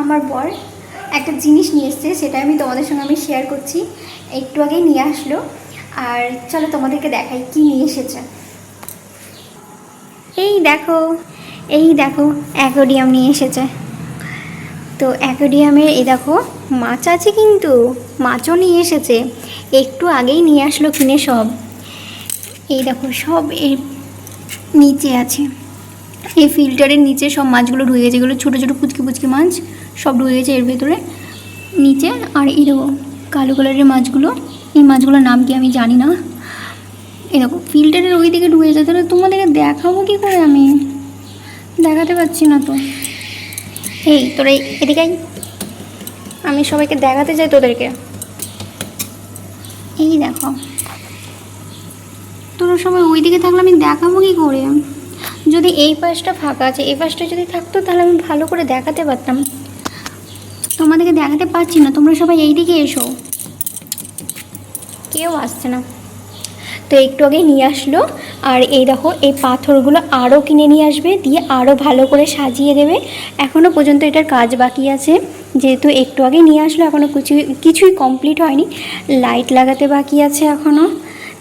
আমার বর একটা জিনিস নিয়ে এসছে, সেটা আমি তোমাদের সঙ্গে আমি শেয়ার করছি। একটু আগেই নিয়ে আসলো, আর চলো তোমাদেরকে দেখাই কি নিয়ে এসেছে। এই দেখো, এই দেখো অ্যাকোয়ারিয়াম নিয়ে এসেছে। তো অ্যাকোয়ারিয়ামে এই দেখো মাছ আছে, কিন্তু মাছও নিয়ে এসেছে। একটু আগেই নিয়ে আসলো কিনে সব। এই দেখো সব এর নিচে আছে, এই ফিল্টারের নিচে সব মাছগুলো ঢুকে গেছে। এগুলো ছোটো ছোটো পুচকি পুচকি মাছ সব ঢুকে গেছে এর ভেতরে নিচে। আর এই দেখো কালো কালারের মাছগুলো, এই মাছগুলোর নাম কি আমি জানি না। এই দেখো ফিল্টারের ওই দিকে ঢুকে গেছে, তাহলে তোমাদেরকে দেখাবো কী করে, আমি দেখাতে পারছি না তো। এই তোরা এদিকে, আমি সবাইকে দেখাতে চাই তোদেরকে। এই দেখো, তোরা সবাই ওই দিকে থাকলে আমি দেখাবো কী করে। যদি এই পাশটা ফাঁকা আছে, এই পাশটা যদি থাকতো তাহলে আমি ভালো করে দেখাতে পারতাম। তোমাদেরকে দেখাতে পারছি না, তোমরা সবাই এই দিকে এসো। কেউ আসছে না। তো একটু আগে নিয়ে আসলো, আর এই দেখো এই পাথরগুলো আরও কিনে নিয়ে আসবে, দিয়ে আরও ভালো করে সাজিয়ে দেবে। এখনও পর্যন্ত এটার কাজ বাকি আছে, যেহেতু একটু আগে নিয়ে আসলো, এখনও কিছুই কমপ্লিট হয়নি। লাইট লাগাতে বাকি আছে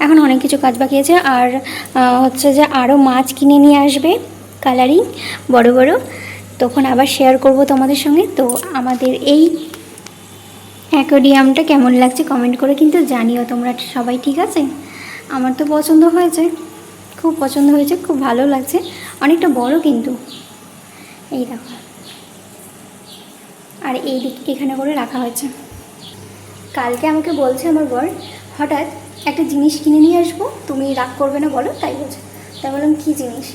এখন অনেক কিছু কাজ বাকি আছে। আর হচ্ছে যে আরও মাছ কিনে নিয়ে আসবে কালারিং বড় বড়, তখন আবার শেয়ার করব তোমাদের সঙ্গে। তো আমাদের এই অ্যাকোয়ারিয়ামটা কেমন লাগছে কমেন্ট করে কিন্তু জানিও তোমরা সবাই, ঠিক আছে? আমার তো পছন্দ হয়েছে, খুব পছন্দ হয়েছে, খুব ভালো লাগছে। অনেকটা বড় কিন্তু, এই দেখো। আর এই দিক এখানে করে রাখা হয়েছে। কালকে আমাকে বলছে আমার বর, হঠাৎ একটা জিনিস কিনে নিয়ে আসবো, তুমি রাগ করবে না বলো, তাই বলছে। তাই বললাম কী জিনিস?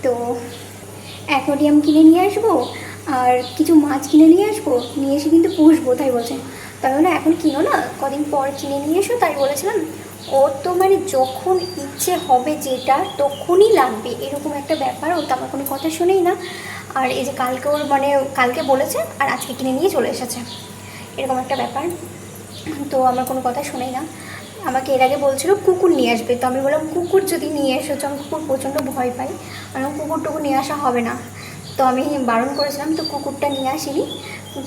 তো অ্যাকোয়ারিয়াম কিনে নিয়ে আসবো, আর কিছু মাছ কিনে নিয়ে আসবো, নিয়ে এসে কিন্তু পুষবো, তাই বলছে। তাই বলে এখন কিনো না, কদিন পর কিনে নিয়ে এসো, তাই বলেছিলাম। ওর তো মানে যখন ইচ্ছে হবে যেটা তখনই লাগবে, এরকম একটা ব্যাপার। ও তো আমার কোনো কথা শুনেই না। আর এই যে কালকে ওর মানে কালকে বলেছে আর আজকে কিনে নিয়ে চলে এসেছে, এরকম একটা ব্যাপার। তো আমার কোনো কথা শোনেই না। আমাকে এর আগে বলছিল কুকুর নিয়ে আসবে, তো আমি বললাম কুকুর যদি নিয়ে এসেছো, আমি কুকুর প্রচণ্ড ভয় পাই, আমি কুকুর টুকুর নিয়ে আসা হবে না। তো আমি বারণ করেছিলাম, তো কুকুরটা নিয়ে আসিনি।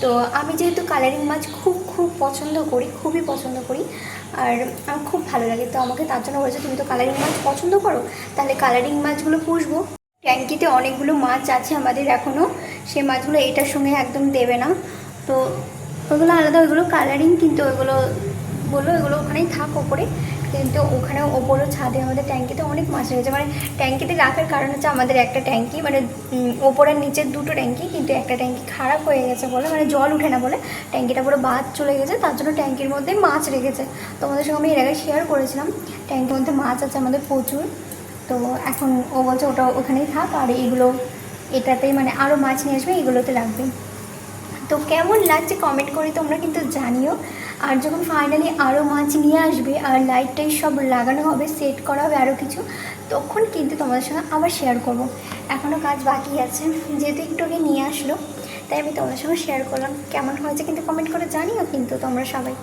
তো আমি যেহেতু কালারিং মাছ খুব খুব পছন্দ করি, খুবই পছন্দ করি, আর আমার খুব ভালো লাগে, তো আমাকে তার জন্য বলেছে তুমি তো কালারিং মাছ পছন্দ করো, তাহলে কালারিং মাছগুলো পুষবো। ট্যাঙ্কিতে অনেকগুলো মাছ আছে আমাদের এখনও, সেই মাছগুলো এটার সঙ্গে একদম দেবে না। তো ওগুলো আলাদা, ওইগুলো কালারিং, কিন্তু ওইগুলো বললো এগুলো ওখানেই থাক ওপরে। কিন্তু ওখানে ওপরও ছাদে আমাদের ট্যাঙ্কিতে অনেক মাছ রয়েছে। মানে ট্যাঙ্কিতে রাখার কারণ হচ্ছে আমাদের একটা ট্যাঙ্কি মানে ওপরের নিচের দুটো ট্যাঙ্কি, কিন্তু একটা ট্যাঙ্কি খারাপ হয়ে গেছে বলে, মানে জল উঠে না বলে ট্যাঙ্কিটা পুরো বাদ চলে গেছে, তার জন্য ট্যাঙ্কির মধ্যে মাছ রেখেছে। তোমাদের সঙ্গে আমি এর আগে শেয়ার করেছিলাম, ট্যাঙ্কির মধ্যে মাছ আছে আমাদের প্রচুর। তো এখন ও বলছে ওটা ওখানেই থাক, আর এগুলো এটাতেই মানে আরও মাছ নিয়ে আসবে, এগুলোতে রাখবে। তো কেমন লাগছে কমেন্ট করে তোমরা কিন্তু জানিও। আর যখন ফাইনালি আরও মাছ নিয়ে আসবে আর লাইটটাই সব লাগানো হবে, সেট করা হবে আরও কিছু, তখন কিন্তু তোমাদের সঙ্গে আবার শেয়ার করব। এখনও কাজ বাকি আছে, যেহেতু একটু আগে নিয়ে আসলো, তাই আমি তোমাদের সঙ্গে শেয়ার করলাম। কেমন হয়েছে কিন্তু কমেন্ট করে জানিও কিন্তু তোমরা সবাই।